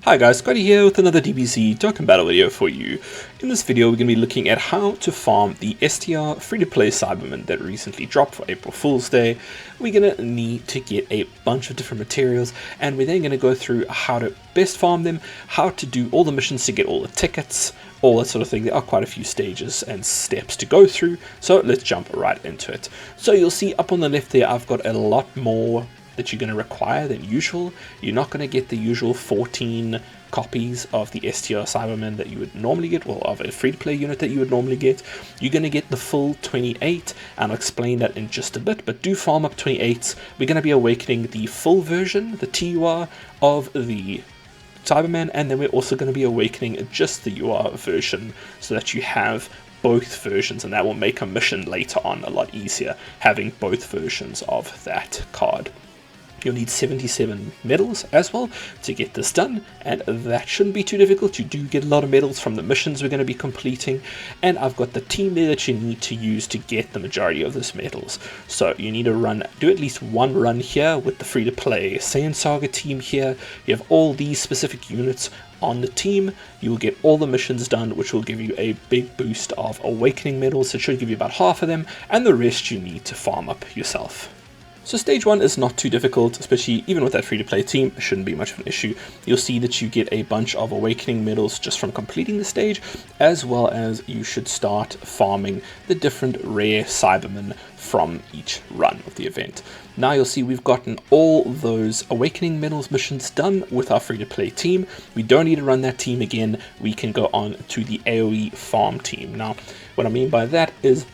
Hi guys, Scotty here with another DBZ Dokkan Battle video for you. In this video we're going to be looking at how to farm the STR free-to-play Saibaman that recently dropped for April Fool's Day. We're going to need to get a bunch of different materials, and we're then going to go through how to best farm them, how to do all the missions to get all the tickets, all that sort of thing. There are quite a few stages and steps to go through, so let's jump right into it. So you'll see up on the left there I've got a lot more that you're going to require than usual. You're not going to get the usual 14 copies of the STR Saibaman that you would normally get, well, of a free-to-play unit that you would normally get. You're going to get the full 28, and I'll explain that in just a bit, but do farm up 28s. We're going to be awakening the full version, the TUR of the Saibaman, and then we're also going to be awakening just the UR version so that you have both versions, and that will make a mission later on a lot easier, having both versions of that card. You'll need 77 medals as well to get this done, and that shouldn't be too difficult. You do get a lot of medals from the missions we're going to be completing, and I've got the team there that you need to use to get the majority of those medals. So you need to do at least one run here with the free-to-play Saiyan Saga team here. You have all these specific units on the team. You will get all the missions done, which will give you a big boost of awakening medals. It should give you about half of them, and the rest you need to farm up yourself. So stage 1 is not too difficult, especially even with that free-to-play team. It shouldn't be much of an issue. You'll see that you get a bunch of awakening medals just from completing the stage, as well as you should start farming the different rare Saibaman from each run of the event. Now you'll see we've gotten all those awakening medals missions done with our free-to-play team. We don't need to run that team again. We can go on to the AoE farm team. Now what I mean by that is,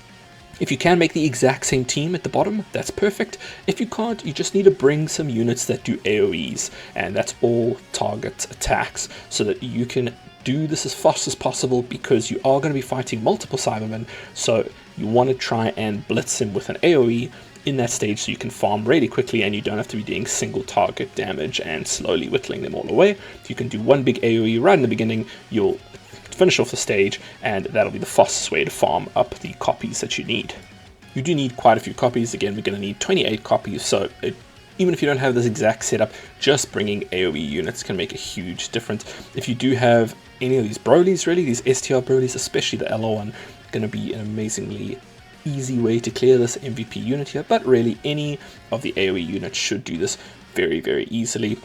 if you can make the exact same team at the bottom, that's perfect. If you can't, you just need to bring some units that do AoEs, and that's all target attacks, so that you can do this as fast as possible, because you are going to be fighting multiple Saibaman, so you want to try and blitz him with an AoE in that stage so you can farm really quickly and you don't have to be doing single target damage and slowly whittling them all away. If you can do one big AoE right in the beginning, you'll finish off the stage, and that'll be the fastest way to farm up the copies that you need. You do need quite a few copies. Again, we're going to need 28 copies, so even if you don't have this exact setup, just bringing AoE units can make a huge difference. If you do have any of these Brolys, really, these STR Brolys, especially the LO one, going to be an amazingly easy way to clear this MVP unit here, but really any of the AoE units should do this very, very easily.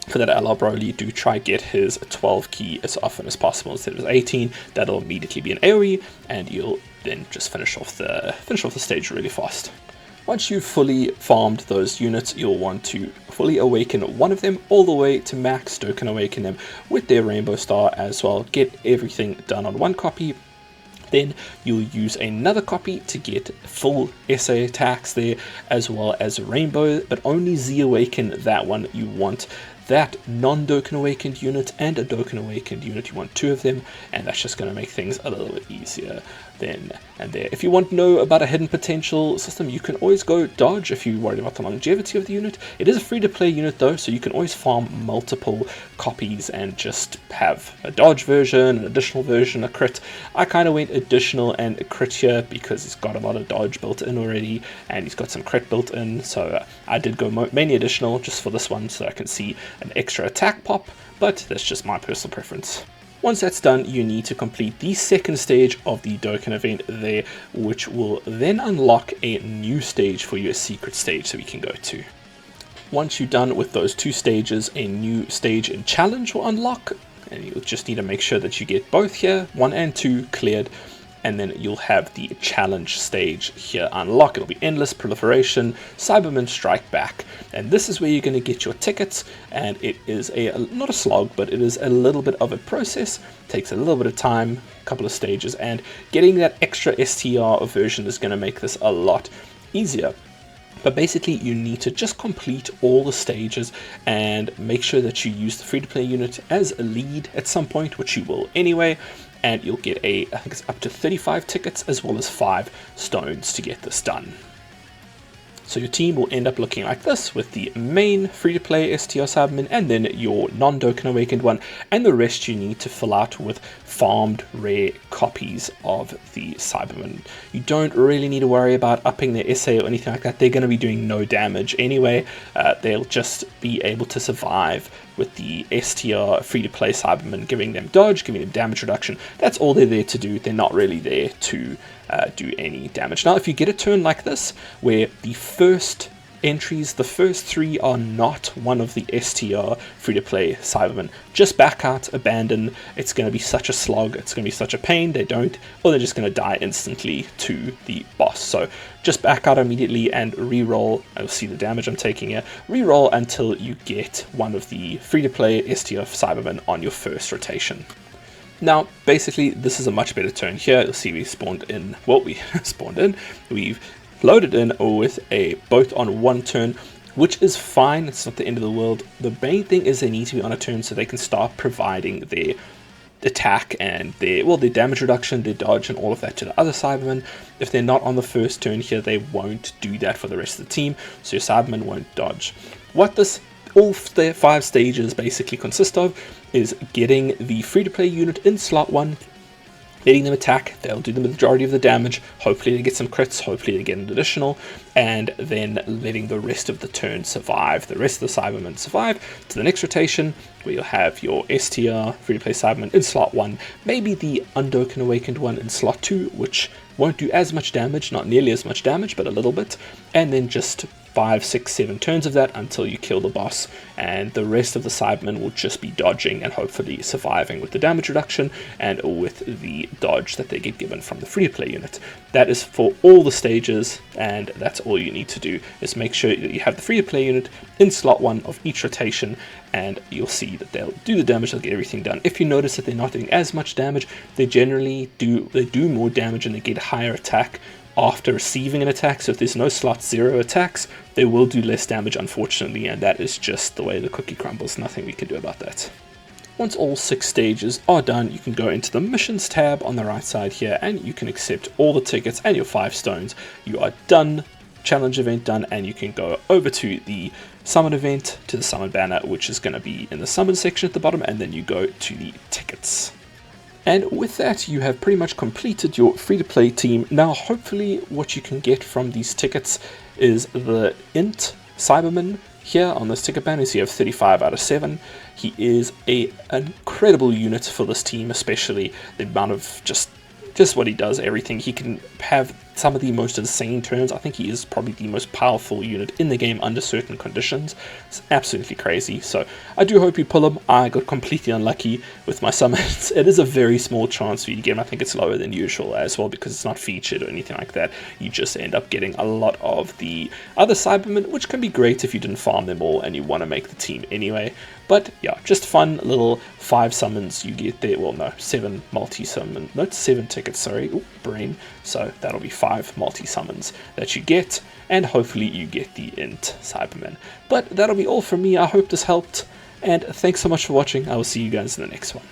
For that LR Broly, do try get his 12 key as often as possible instead of his 18. That'll immediately be an AoE, and you'll then just finish off the stage really fast. Once you've fully farmed those units, you'll want to fully awaken one of them all the way to max. Dokkan awaken them with their rainbow star as well. Get everything done on one copy. Then you'll use another copy to get full SA attacks there, as well as rainbow, but only Z awaken that one. You want that non-Dokkan awakened unit and a Dokkan awakened unit. You want two of them, and that's just going to make things a little bit easier then and there. If you want to know about a hidden potential system, you can always go dodge if you're worried about the longevity of the unit. It is a free-to-play unit though, so you can always farm multiple copies and just have a dodge version, an additional version, a crit. I kind of went additional and a crit here because he's got a lot of dodge built in already, and he's got some crit built in, so I did go mainly additional just for this one so I can see an extra attack pop, but that's just my personal preference. Once that's done, you need to complete the second stage of the Dokkan event there, which will then unlock a new stage for you, a secret stage that we can go to. Once you're done with those two stages, a new stage and challenge will unlock, and you'll just need to make sure that you get both here, 1 and 2 cleared, and then you'll have the challenge stage here unlock. It'll be endless proliferation, Saibaman strike back, and this is where you're going to get your tickets, and it is not a slog, but it is a little bit of a process. It takes a little bit of time, a couple of stages, and getting that extra STR version is going to make this a lot easier. But basically you need to just complete all the stages and make sure that you use the free-to-play unit as a lead at some point, which you will anyway, and you'll get I think it's up to 35 tickets as well as 5 stones to get this done. So your team will end up looking like this, with the main free-to-play STR Saibaman and then your non-Dokkan Awakened one, and the rest you need to fill out with farmed rare copies of the Saibaman. You don't really need to worry about upping their SA or anything like that. They're going to be doing no damage anyway. They'll just be able to survive with the STR free-to-play Cybermen, giving them dodge, giving them damage reduction. That's all they're there to do. They're not really there to do any damage. Now, if you get a turn like this, where the first entries, the first 3 are not one of the STR free-to-play Cybermen, just back out, abandon. It's going to be such a slog, it's going to be such a pain. They don't, or they're just going to die instantly to the boss. So just back out immediately and re-roll. I'll see the damage I'm taking here. Re-roll until you get one of the free-to-play STR Cybermen on your first rotation. Now, basically, this is a much better turn here. You'll see we spawned in, well, we spawned in, we've loaded in with a boat on 1 turn, which is fine. It's not the end of the world. The main thing is they need to be on a turn so they can start providing their attack and their damage reduction, their dodge, and all of that to the other Cybermen. If they're not on the first turn here, they won't do that for the rest of the team, so your Cybermen won't dodge. What this all the 5 stages basically consist of is getting the free-to-play unit in slot 1, letting them attack. They'll do the majority of the damage. Hopefully they get some crits, hopefully they get an additional, and then letting the rest of the turn survive. The rest of the Cybermen survive to the next rotation, where you'll have your STR free-to-play Cybermen in slot 1, maybe the Undoken Awakened one in slot 2, which won't do as much damage, not nearly as much damage, but a little bit, and then just 5, 6, 7 turns of that until you kill the boss, and the rest of the Cybermen will just be dodging and hopefully surviving with the damage reduction and with the dodge that they get given from the free-to-play unit. That is for all the stages, and that's all you need to do, is make sure that you have the free-to-play unit in slot 1 of each rotation, and you'll see that they'll do the damage, they'll get everything done. If you notice that they're not doing as much damage, they generally do more damage and they get higher attack after receiving an attack. So if there's no slot 0 attacks, they will do less damage, unfortunately, and that is just the way the cookie crumbles. Nothing we can do about that. Once all 6 stages are done, you can go into the missions tab on the right side here, and you can accept all the tickets and your 5 stones. You are done, challenge event done, and you can go over to the summon event, to the summon banner, which is going to be in the summon section at the bottom, and then you go to the tickets. And with that, you have pretty much completed your free-to-play team. Now, hopefully what you can get from these tickets is the Int Cyberman here on this ticket banner. So you have 35 out of 7. He is an incredible unit for this team, especially the amount of just what he does, everything. He can have some of the most insane turns. I think he is probably the most powerful unit in the game under certain conditions. It's absolutely crazy. So I do hope you pull him. I got completely unlucky with my summons. It is a very small chance for you to get him. I think it's lower than usual as well because it's not featured or anything like that. You just end up getting a lot of the other Cybermen, which can be great if you didn't farm them all and you want to make the team anyway. But yeah, just fun little 5 summons you get there. Well, no, 7 multi-summon. No, 7 tickets, sorry. Ooh, brain. So that'll be 5 multi-summons that you get. And hopefully you get the Int Cyberman. But that'll be all from me. I hope this helped. And thanks so much for watching. I will see you guys in the next one.